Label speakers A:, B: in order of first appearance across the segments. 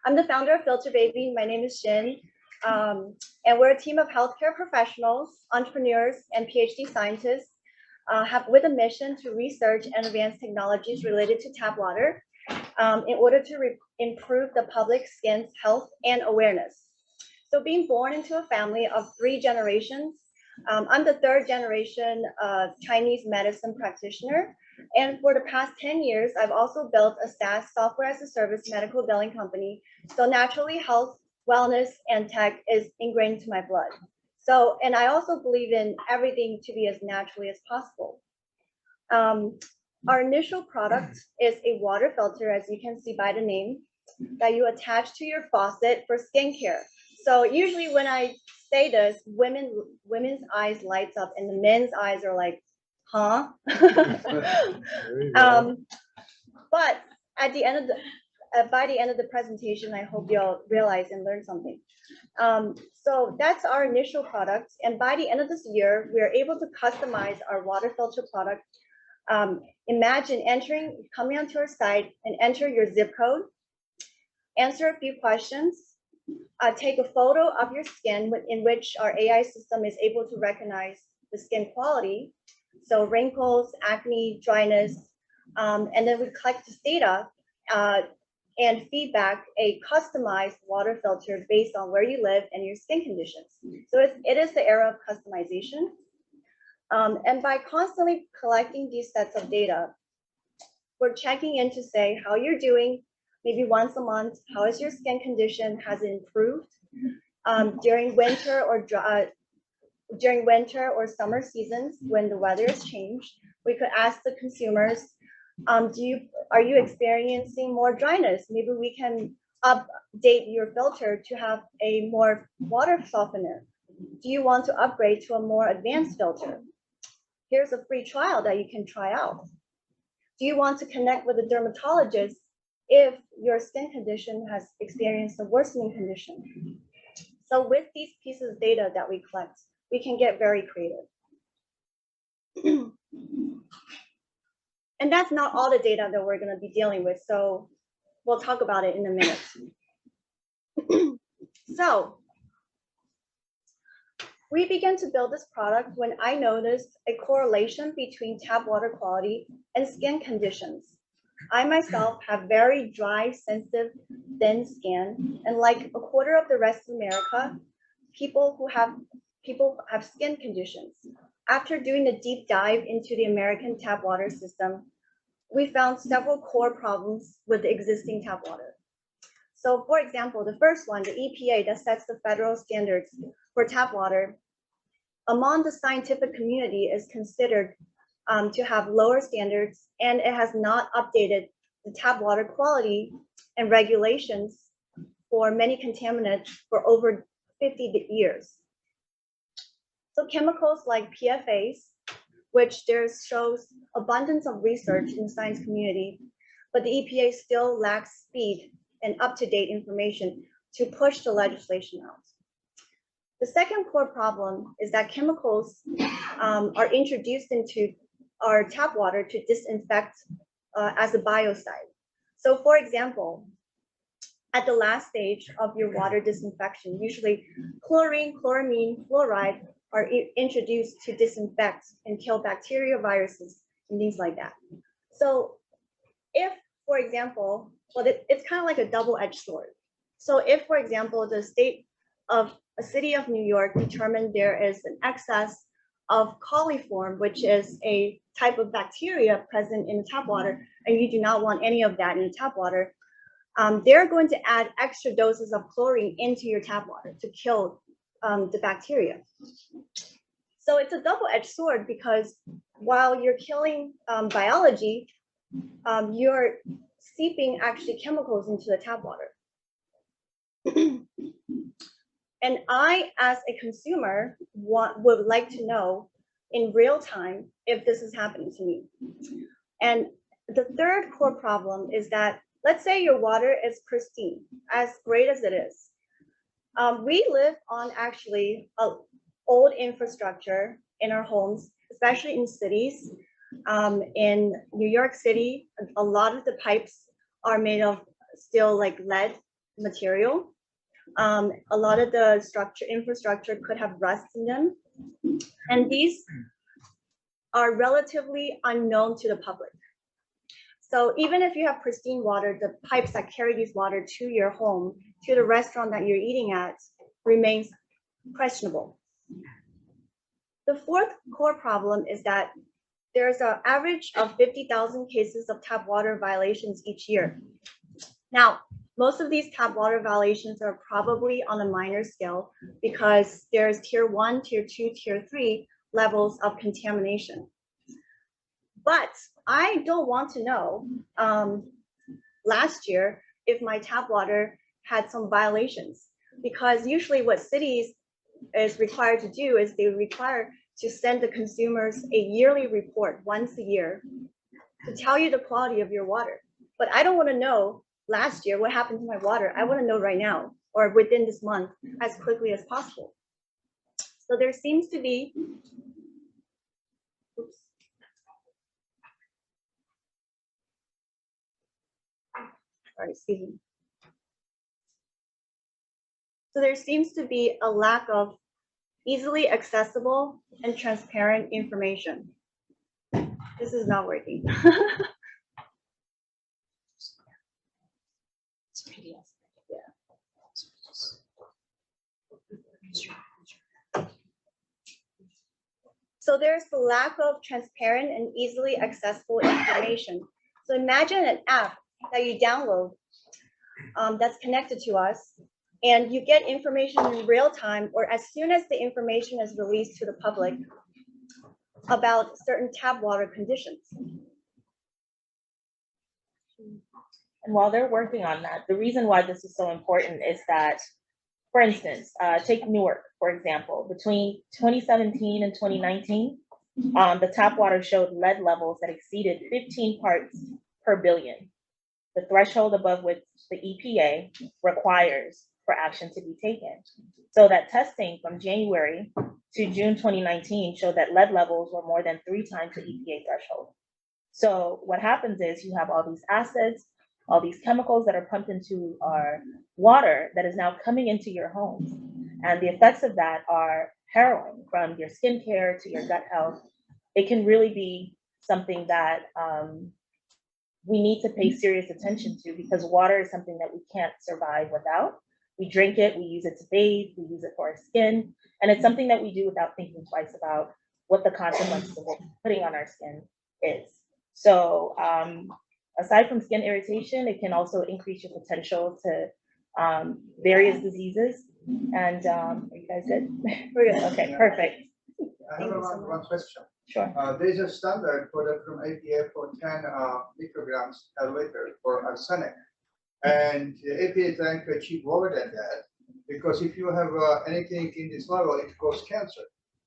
A: I'm the founder of Filterbaby. My name is Shin, and we're a team of healthcare professionals, entrepreneurs, and PhD scientists with a mission to research and advance technologies related to tap water in order to improve the public skin's health and awareness. So being born into a family of 3 generations, I'm the 3rd generation Chinese medicine practitioner. And for the past 10 years, I've also built a SaaS software as a service medical billing company. So naturally, health, wellness, and tech is ingrained into my blood. So, and I also believe in everything to be as naturally as possible. Our initial product is a water filter, as you can see by the name, that you attach to your faucet for skincare. So usually when I say this, women's eyes lights up and the men's eyes are like, huh? But at the end of by the end of the presentation, I hope you'll realize and learn something. So that's our initial product. And by the end of this year, we are able to customize our water filter product. Imagine coming onto our site and enter your zip code, answer a few questions, take a photo of your skin in which our AI system is able to recognize the skin quality. So wrinkles, acne, dryness, and then we collect this data and feedback a customized water filter based on where you live and your skin conditions. So it is the era of customization. And by constantly collecting these sets of data, we're checking in to say how you're doing, maybe once a month. How is your skin condition? Has it improved? During winter or summer seasons when the weather has changed, we could ask the consumers, are you experiencing more dryness? Maybe we can update your filter to have a more water softener. Do you want to upgrade to a more advanced filter? Here's a free trial that you can try out. Do you want to connect with a dermatologist if your skin condition has experienced a worsening condition? So with these pieces of data that we collect, we can get very creative. And that's not all the data that we're going to be dealing with. So we'll talk about it in a minute. So we began to build this product when I noticed a correlation between tap water quality and skin conditions. I myself have very dry, sensitive, thin skin, and like a quarter of the rest of America, people have skin conditions. After doing a deep dive into the American tap water system, we found several core problems with the existing tap water. So for example, the first one, the EPA that sets the federal standards for tap water, among the scientific community is considered to have lower standards, and it has not updated the tap water quality and regulations for many contaminants for over 50 years. So chemicals like PFAS, which there shows abundance of research in the science community, but the EPA still lacks speed and up-to-date information to push the legislation out. The second core problem is that chemicals are introduced into our tap water to disinfect as a biocide. So for example, at the last stage of your water disinfection, usually chlorine, chloramine, fluoride are introduced to disinfect and kill bacteria, viruses, and things like that. So if, for example, well, it's kind of like a double-edged sword. So if, for example, the city of New York determined there is an excess of coliform, which is a type of bacteria present in the tap water, and you do not want any of that in the tap water, they're going to add extra doses of chlorine into your tap water to kill the bacteria. So it's a double-edged sword because while you're killing biology, you're seeping actually chemicals into the tap water. And I, as a consumer, would like to know in real time if this is happening to me. And the third core problem is that, let's say your water is pristine, as great as it is. We live on actually old infrastructure in our homes, especially in cities. In New York City, a lot of the pipes are made of still like lead material. A lot of the infrastructure could have rust in them. And these are relatively unknown to the public. So even if you have pristine water, the pipes that carry this water to your home, to the restaurant that you're eating at, remains questionable. The fourth core problem is that there's an average of 50,000 cases of tap water violations each year. Now, most of these tap water violations are probably on a minor scale because there's tier 1, tier 2, tier 3 levels of contamination. But I don't want to know last year if my tap water had some violations, because usually what cities is required to do is they require to send the consumers a yearly report once a year to tell you the quality of your water. But I don't want to know last year what happened to my water. I want to know right now or within this month as quickly as possible. So there seems to be, oops. Sorry, excuse me. So there seems to be a lack of easily accessible and transparent information. This is not working. So there's the lack of transparent and easily accessible information. So imagine an app that you download that's connected to us, and you get information in real time or as soon as the information is released to the public about certain tap water conditions.
B: And while they're working on that, the reason why this is so important is that, for instance, take Newark, for example, between 2017 and 2019, the tap water showed lead levels that exceeded 15 parts per billion, the threshold above which the EPA requires for action to be taken. So that testing from January to June 2019 showed that lead levels were more than 3 times the EPA threshold. So what happens is you have all these acids, all these chemicals that are pumped into our water that is now coming into your homes. And the effects of that are harrowing, from your skincare to your gut health. It can really be something that we need to pay serious attention to, because water is something that we can't survive without. We drink it, we use it to bathe, we use it for our skin, and it's something that we do without thinking twice about what the consequences of what we're putting on our skin is. So aside from skin irritation, it can also increase your potential to various diseases. And are you guys good? We're good. Okay, perfect.
C: I have one question.
B: Sure.
C: There is a standard for the from APA for 10 micrograms per liter for arsenic, and the APA is trying to achieve lower than that, because if you have anything in this level, it causes cancer.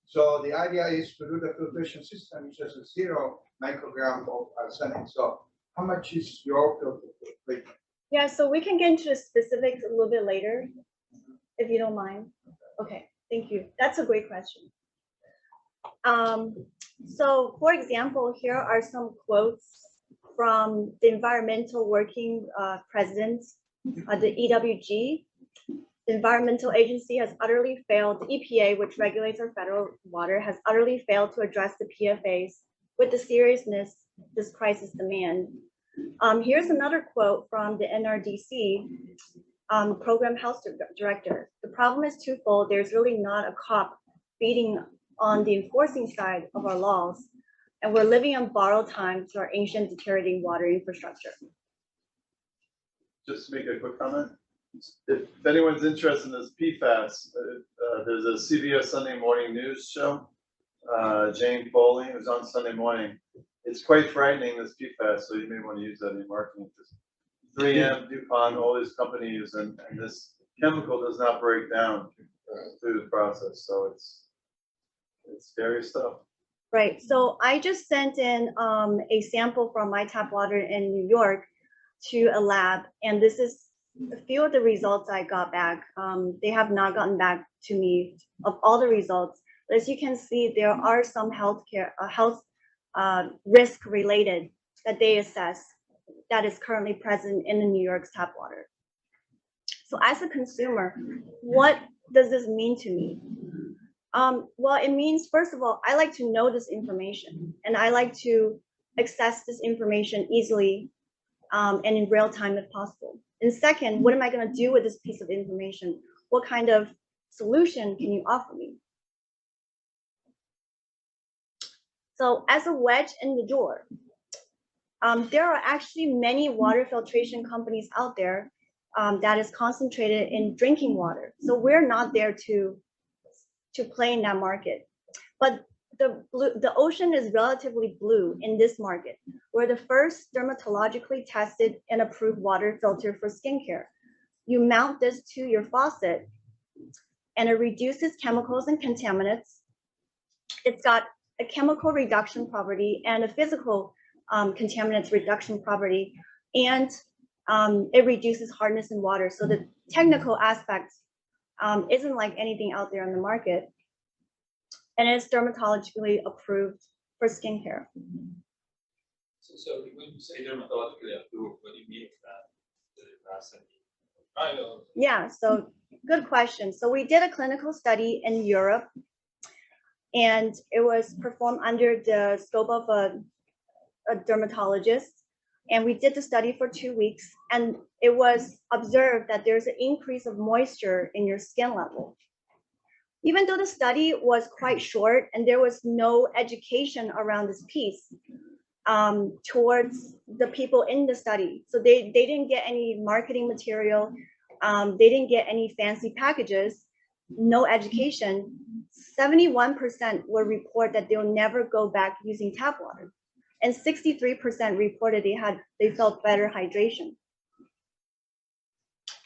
C: So the idea is to do the filtration system, which has a 0 microgram of arsenic. So how much is your filter?
A: Yeah, so we can get into the specifics a little bit later, if you don't mind. Okay, thank you. That's a great question. So for example, here are some quotes from the environmental working president, the EWG. The environmental agency has utterly failed, the EPA, which regulates our federal water, has utterly failed to address the PFAS with the seriousness this crisis demands. Here's another quote from the NRDC program health director. The problem is twofold. There's really not a cop beating on the enforcing side of our laws, and we're living on borrowed time to our ancient deteriorating water infrastructure.
D: Just to make a quick comment, if anyone's interested in this PFAS, there's a CBS Sunday Morning News show. Jane Foley was on Sunday morning. It's quite frightening, this PFAS, so you may want to use that in your marketing. 3M, DuPont, all these companies, and this chemical does not break down through the process, so it's scary stuff.
A: Right, so I just sent in a sample from my tap water in New York to a lab, and this is a few of the results I got back. They have not gotten back to me of all the results. But as you can see, there are some health risk related that they assess that is currently present in the New York's tap water. So as a consumer, what does this mean to me? Well, it means, first of all, I like to know this information, and I like to access this information easily and in real time if possible. And second, what am I going to do with this piece of information? What kind of solution can you offer me? So as a wedge in the door, there are actually many water filtration companies out there that is concentrated in drinking water. So we're not there to play in that market. But the ocean is relatively blue in this market. We're the first dermatologically tested and approved water filter for skincare. You mount this to your faucet and it reduces chemicals and contaminants. It's got a chemical reduction property and a physical contaminants reduction property, and it reduces hardness in water. So the technical aspect isn't like anything out there on the market, and it's dermatologically approved for skincare.
E: So when you say dermatologically approved, what do you mean with that? Does it pass any trial?
A: Yeah, so good question. So we did a clinical study in Europe, and it was performed under the scope of a dermatologist. And we did the study for 2 weeks, and it was observed that there's an increase of moisture in your skin level. Even though the study was quite short and there was no education around this piece towards the people in the study. So they didn't get any marketing material. They didn't get any fancy packages, no education. 71% will report that they'll never go back using tap water. And 63% reported they felt better hydration.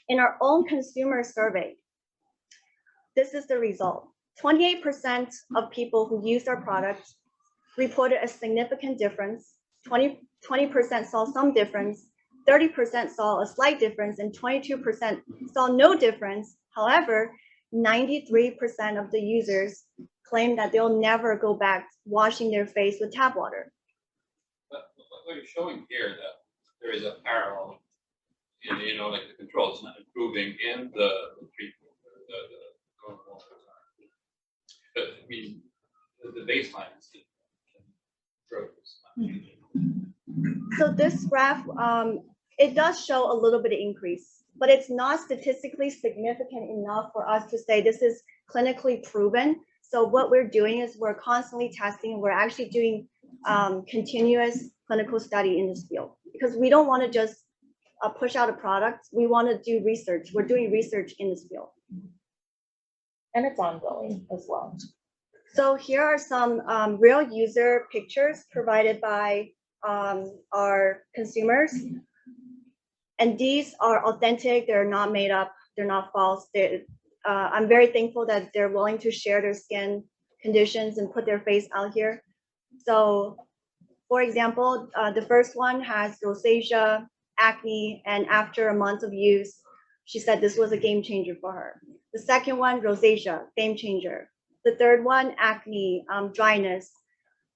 A: In our own consumer survey, this is the result. 28% of people who used our product reported a significant difference. 20% saw some difference, 30% saw a slight difference, and 22% saw no difference. However, 93% of the users claim that they'll never go back washing their face with tap water.
E: But what you're showing here, that there is a parallel in, like the control is not improving in the treatment, the going water. But I mean, the baseline is
A: So this graph, it does show a little bit of increase, but it's not statistically significant enough for us to say this is clinically proven. So what we're doing is we're constantly testing. We're actually doing continuous clinical study in this field, because we don't want to just push out a product. We want to do research. We're doing research in this field.
B: And it's ongoing as well.
A: So here are some real user pictures provided by our consumers. And these are authentic. They're not made up. They're not false. I'm very thankful that they're willing to share their skin conditions and put their face out here. So, for example, the first one has rosacea, acne, and after a month of use, she said this was a game changer for her. The second one, rosacea, game changer. The third one, acne, dryness,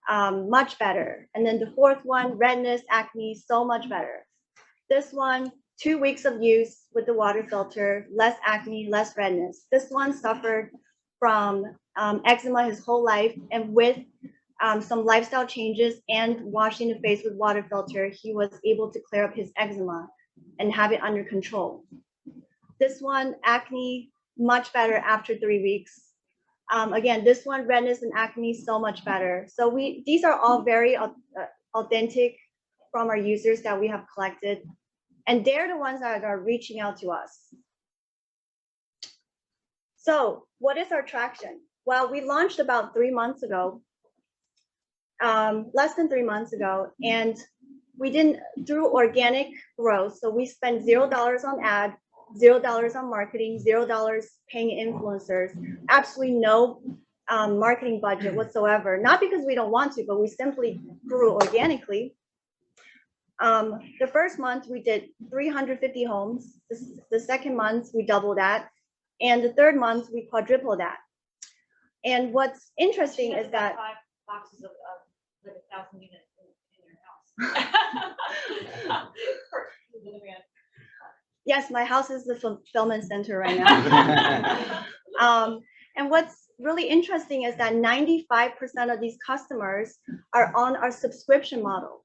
A: much better. And then the fourth one, redness, acne, so much better. This one, 2 weeks of use with the water filter, less acne, less redness. This one suffered from eczema his whole life, and with some lifestyle changes and washing the face with water filter, he was able to clear up his eczema and have it under control. This one, acne, much better after 3 weeks. Again, this one, redness and acne, so much better. So these are all very authentic from our users that we have collected, and they're the ones that are reaching out to us. So what is our traction? Well, we launched about 3 months ago, less than 3 months ago, and we didn't through organic growth. So we spent $0 on ad, $0 on marketing, $0 paying influencers, absolutely no marketing budget whatsoever. Not because we don't want to, but we simply grew organically. The first month we did 350 homes. The second month we doubled that, and the third month we quadrupled that. And what's interesting is that
F: 5 boxes of like 1,000 units in your house.
A: Yes, my house is the fulfillment center right now. And what's really interesting is that 95% of these customers are on our subscription model.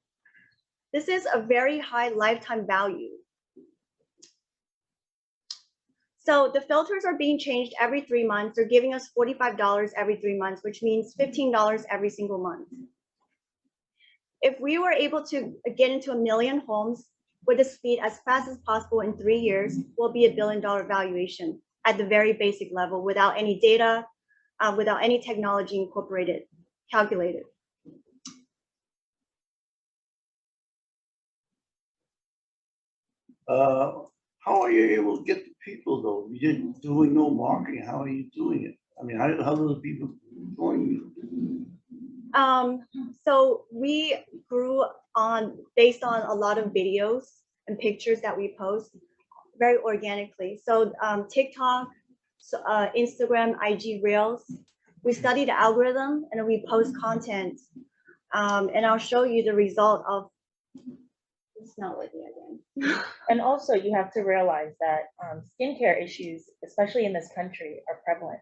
A: This is a very high lifetime value. So the filters are being changed every 3 months. They're giving us $45 every 3 months, which means $15 every single month. If we were able to get into 1 million homes with a speed as fast as possible in 3 years, will be $1 billion valuation at the very basic level without any data, without any technology incorporated, calculated.
G: How are you able to get the people though? You're doing no marketing. How are you doing it? I mean, how do the people join you?
A: So we grew based on a lot of videos and pictures that we post very organically. So TikTok, Instagram, IG Reels, we study the algorithm and then we post content. And I'll show you the result of, it's not working again.
B: And also you have to realize that skincare issues, especially in this country, are prevalent.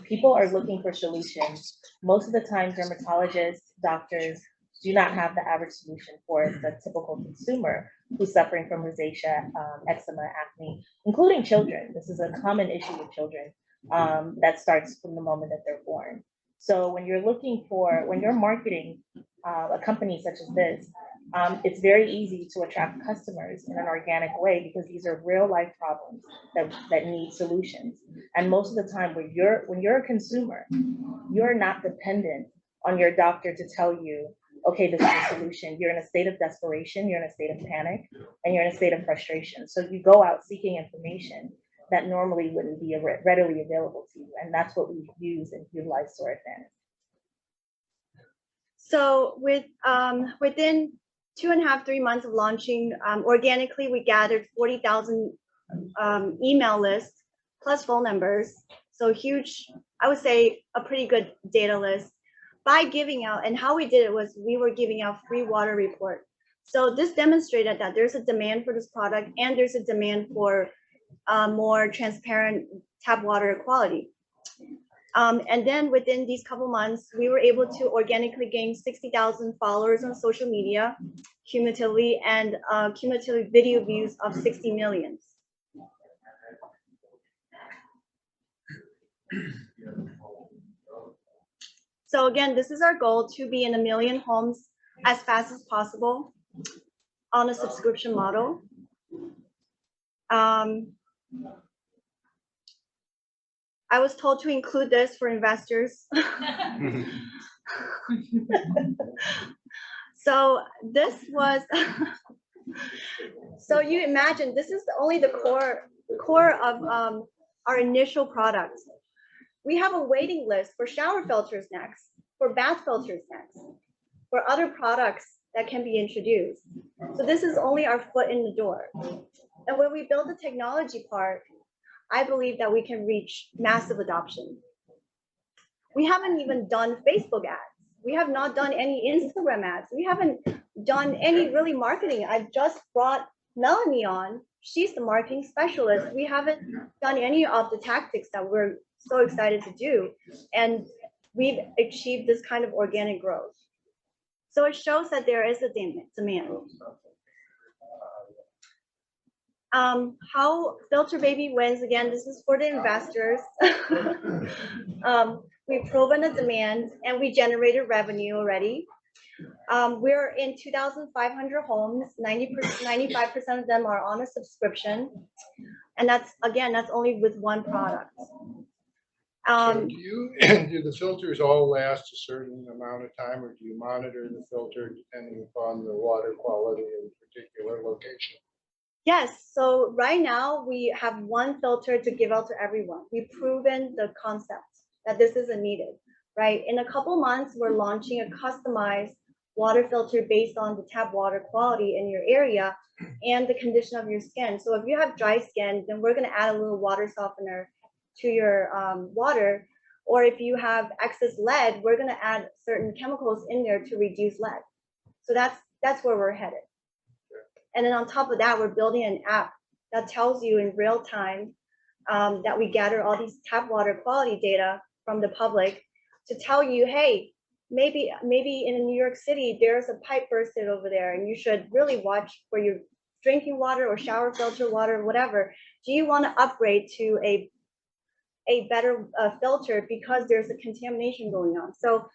B: People are looking for solutions. Most of the time, dermatologists, doctors do not have the average solution for the typical consumer who's suffering from rosacea, eczema, acne, including children. This is a common issue with children that starts from the moment that they're born. So when you're marketing a company such as this, it's very easy to attract customers in an organic way because these are real life problems that need solutions. And most of the time when you're a consumer, you're not dependent on your doctor to tell you, okay, this is a solution. You're in a state of desperation, you're in a state of panic, and you're in a state of frustration. So you go out seeking information that normally wouldn't be readily available to you. And that's what we use and utilize to our advantage.
A: So within 2.5, 3 months of launching, organically, we gathered 40,000 email lists plus phone numbers. So huge, I would say a pretty good data list by giving out. And how we did it was we were giving out free water report. So this demonstrated that there's a demand for this product and there's a demand for more transparent tap water quality. And then within these couple months, we were able to organically gain 60,000 followers on social media cumulatively and cumulative video views of 60 million. So again, this is our goal, to be in 1 million homes as fast as possible on a subscription model. I was told to include this for investors. So this was, so you imagine this is only the core of our initial product. We have a waiting list for shower filters next, for bath filters next, for other products that can be introduced. So this is only our foot in the door. And when we build the technology part, I believe that we can reach massive adoption. We haven't even done Facebook ads. We have not done any Instagram ads. We haven't done any really marketing. I've just brought Melanie on. She's the marketing specialist. We haven't done any of the tactics that we're so excited to do. And we've achieved this kind of organic growth. So it shows that there is a demand. How Filterbaby wins, again, this is for the investors. We've proven the demand and we generated revenue already. We're in 2,500 homes, 95% of them are on a subscription. And that's only with one product.
H: So do the filters all last a certain amount of time, or do you monitor the filter depending upon the water quality in a particular location?
A: Yes, so right now we have one filter to give out to everyone. We've proven the concept that this isn't needed, right? In a couple months, we're launching a customized water filter based on the tap water quality in your area and the condition of your skin. So if you have dry skin, then we're gonna add a little water softener to your water. Or if you have excess lead, we're gonna add certain chemicals in there to reduce lead. So that's where we're headed. And then on top of that, we're building an app that tells you in real time that we gather all these tap water quality data from the public to tell you, hey, maybe in New York City, there's a pipe bursted over there and you should really watch for your drinking water or shower filter water, whatever. Do you want to upgrade to a better filter because there's a contamination going on? So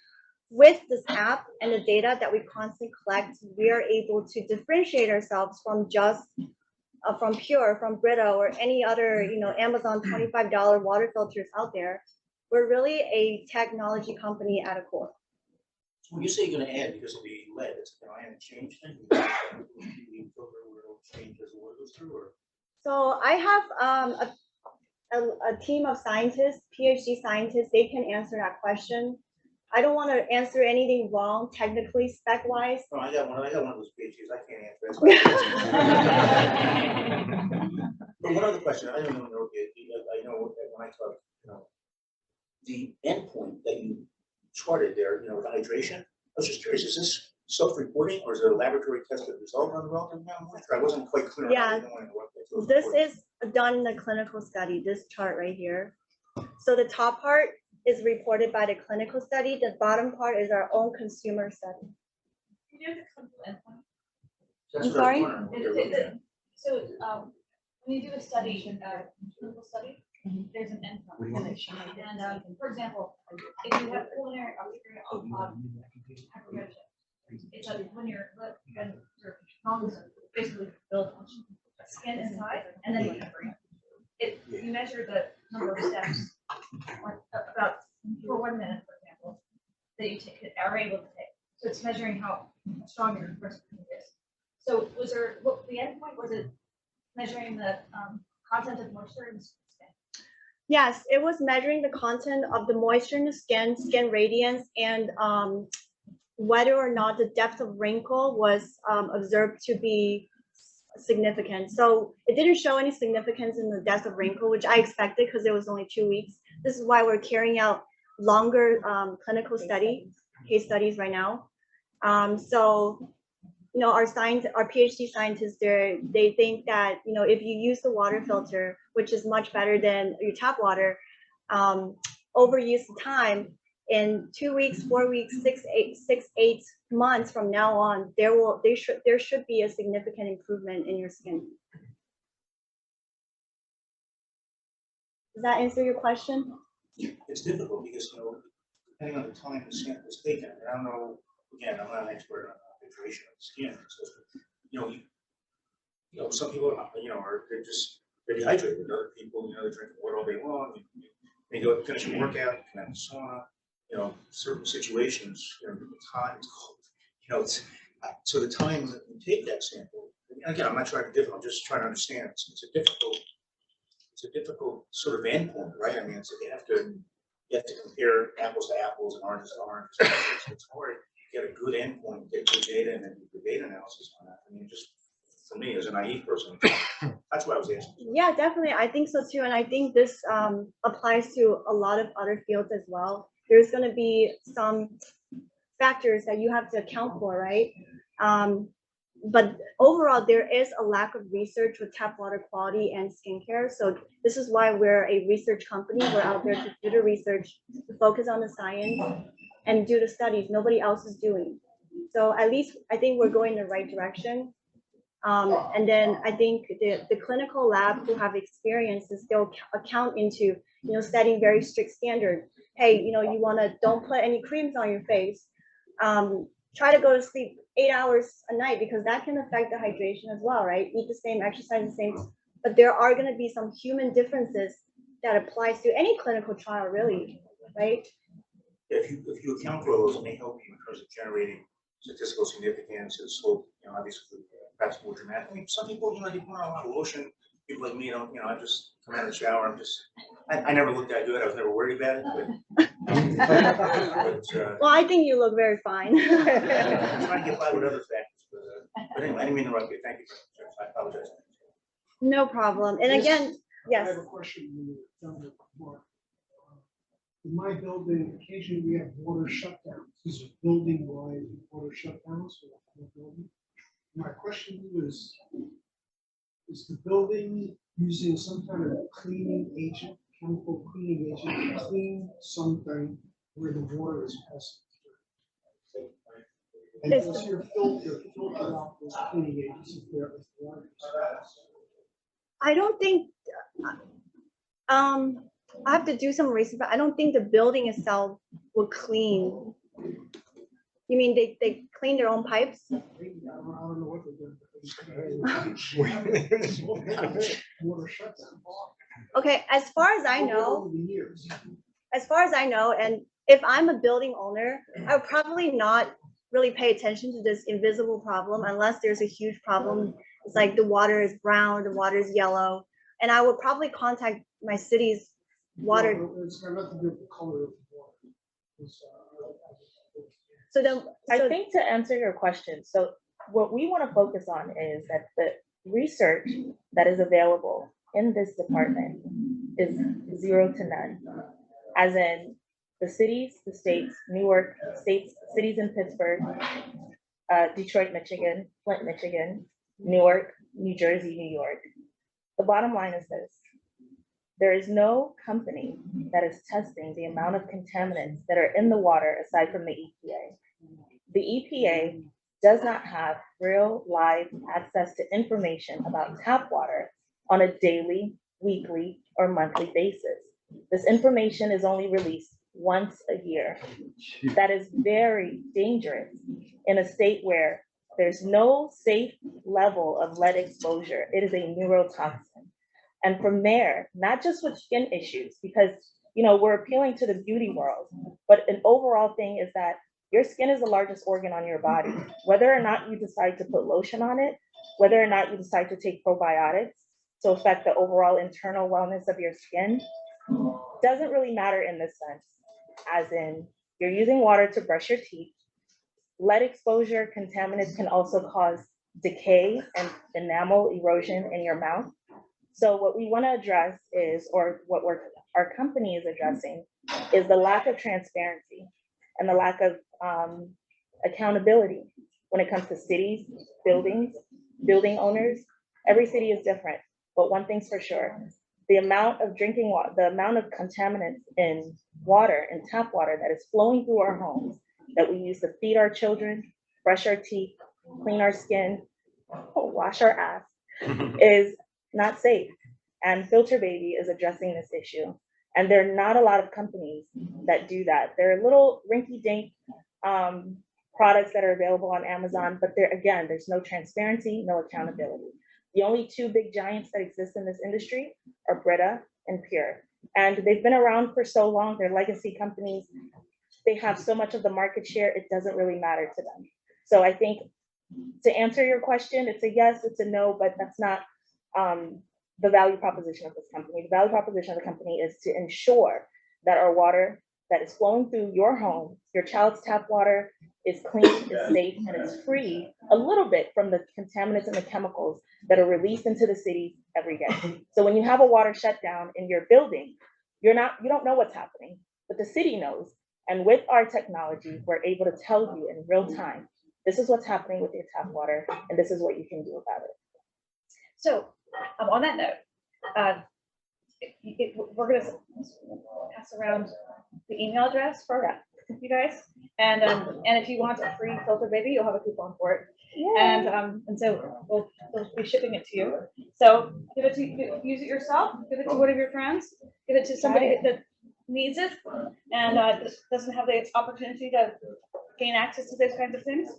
A: with this app and the data that we constantly collect, we are able to differentiate ourselves from just from Pure, from Brita, or any other, Amazon $25 water filters out there. We're really a technology company at a core.
I: When you say you're gonna add because of the lead, it's an ion change thing? The filter where it'll change as the water goes through, or?
A: So I have a team of scientists, PhD scientists. They can answer that question. I don't want to answer anything wrong technically, spec-wise.
I: No, I got one of those PhDs, I can't answer that. But one other question, I don't know, I know that when I talk, the endpoint that you charted there, with the hydration, I was just curious, is this self-reporting or is it a laboratory tested result on the relative amount of moisture? I wasn't quite clear.
A: Yeah, this is done in a clinical study, this chart right here. So the top part is reported by the clinical study. The bottom part is our own consumer study.
F: You know the clinical endpoint?
A: I'm sorry?
F: So, when you do a study, clinical study, there's an endpoint. And, for example, if you have pulmonary hypertension, it's when your lungs are basically built on skin inside, and then you breathe. You measure the number of steps, about for 1 minute, for example, that you are able to take. So it's measuring how strong your respiratory is. So what the endpoint was, it measuring the content of moisture in the skin?
A: Yes, it was measuring the content of the moisture in the skin radiance, and whether or not the depth of wrinkle was observed to be significant. So it didn't show any significance in the depth of wrinkle, which I expected because it was only 2 weeks. This is why we're carrying out longer clinical case studies right now. So, our PhD scientists there, they think that, if you use the water filter, which is much better than your tap water, overuse time, in 2 weeks, 4 weeks, 8 months from now on, there should be a significant improvement in your skin. Does that answer your question?
I: It's difficult because, depending on the time the sample is taken, and I don't know, again, I'm not an expert on hydration of the skin, so, some people, they're dehydrated, other people, they drink water all day long, they go finish a workout, come out in the sauna, certain situations, it's hot, it's cold, so the time that you take that sample, again, I'm not trying to be difficult, I'm just trying to understand, it's a difficult sort of endpoint, right? I mean, you have to compare apples to apples and oranges to oranges. It's hard to get a good endpoint, get good data, and then do the data analysis on that. I mean, just for me as a naive person, that's why I was asking.
A: Yeah, definitely. I think so too. And I think this applies to a lot of other fields as well. There's going to be some factors that you have to account for, right? But overall, there is a lack of research with tap water quality and skincare. So this is why we're a research company. We're out there to do the research, to focus on the science, and do the studies nobody else is doing. So at least I think we're going in the right direction. And then I think the clinical lab who have experiences, they'll account into, setting very strict standards. Hey, you don't put any creams on your face. Try to go to sleep 8 hours a night because that can affect the hydration as well, right? Eat the same, exercise the same. But there are going to be some human differences that applies to any clinical trial, really, right?
I: If you account for those, it may help you in terms of generating statistical significance and slope, obviously perhaps more dramatic. I mean, some people, they put on a lot of lotion. People like me, I just come out of the shower. I never looked that good. I was never worried about it. But
A: well, I think you look very fine.
I: I'm trying to get by with other factors, but anyway, I didn't mean to interrupt you. Thank you. I apologize.
A: No problem. And again, yes.
J: I have a question. In my building, occasionally we have water shutdowns. These are building-wide water shutdowns. My question is, is the building using some kind of cleaning agent, chemical cleaning agent to clean something where the water is passing through? And
A: Is
J: does your filter out those cleaning agents if they're, if water is passing?
A: I don't think, I have to do some research, but I don't think the building itself will clean. You mean they clean their own pipes?
J: I don't know what they're doing. Water shuts down.
A: Okay, as far as I know,
J: Over the years.
A: and if I'm a building owner, I would probably not really pay attention to this invisible problem unless there's a huge problem. It's like the water is brown, the water is yellow, and I would probably contact my city's water.
J: No, it's got nothing to do with the color of the water. It's,
A: So then,
B: I think to answer your question, so what we want to focus on is that the research that is available in this department is 0 to none. As in the cities, the states, Newark, states, cities in Pittsburgh, Detroit, Michigan, Flint, Michigan, Newark, New Jersey, New York. The bottom line is this. There is no company that is testing the amount of contaminants that are in the water aside from the EPA. The EPA does not have real live access to information about tap water on a daily, weekly, or monthly basis. This information is only released once a year. That is very dangerous in a state where there's no safe level of lead exposure. It is a neurotoxin. And from there, not just with skin issues, because we're appealing to the beauty world, but an overall thing is that your skin is the largest organ on your body. Whether or not you decide to put lotion on it, whether or not you decide to take probiotics to affect the overall internal wellness of your skin, doesn't really matter in this sense. As in, you're using water to brush your teeth. Lead exposure contaminants can also cause decay and enamel erosion in your mouth. So what we want to address is, or what our company is addressing, is the lack of transparency and the lack of accountability when it comes to cities, buildings, building owners. Every city is different, but one thing's for sure: the amount of drinking water, the amount of contaminants in water, in tap water that is flowing through our homes, that we use to feed our children, brush our teeth, clean our skin, wash our ass, is not safe. And Filterbaby is addressing this issue. And there are not a lot of companies that do that. There are little rinky-dink products that are available on Amazon, but there's no transparency, no accountability. The only two big giants that exist in this industry are Brita and Pure. And they've been around for so long, they're legacy companies. They have so much of the market share, it doesn't really matter to them. So I think to answer your question, it's a yes, it's a no, but that's not the value proposition of this company. The value proposition of the company is to ensure that our water that is flowing through your home, your child's tap water, is clean, is safe, and is free a little bit from the contaminants and the chemicals that are released into the city every day. So when you have a water shutdown in your building, you don't know what's happening, but the city knows. And with our technology, we're able to tell you in real time, this is what's happening with your tap water, and this is what you can do about it.
F: So, on that note, we're gonna pass around the email address for you guys, and if you want a free Filterbaby, you'll have a coupon for it. Yeah. And so we'll be shipping it to you. So give it to use it yourself. Give it to one of your friends. Give it to somebody that needs it and doesn't have the opportunity to gain access to those kinds of things.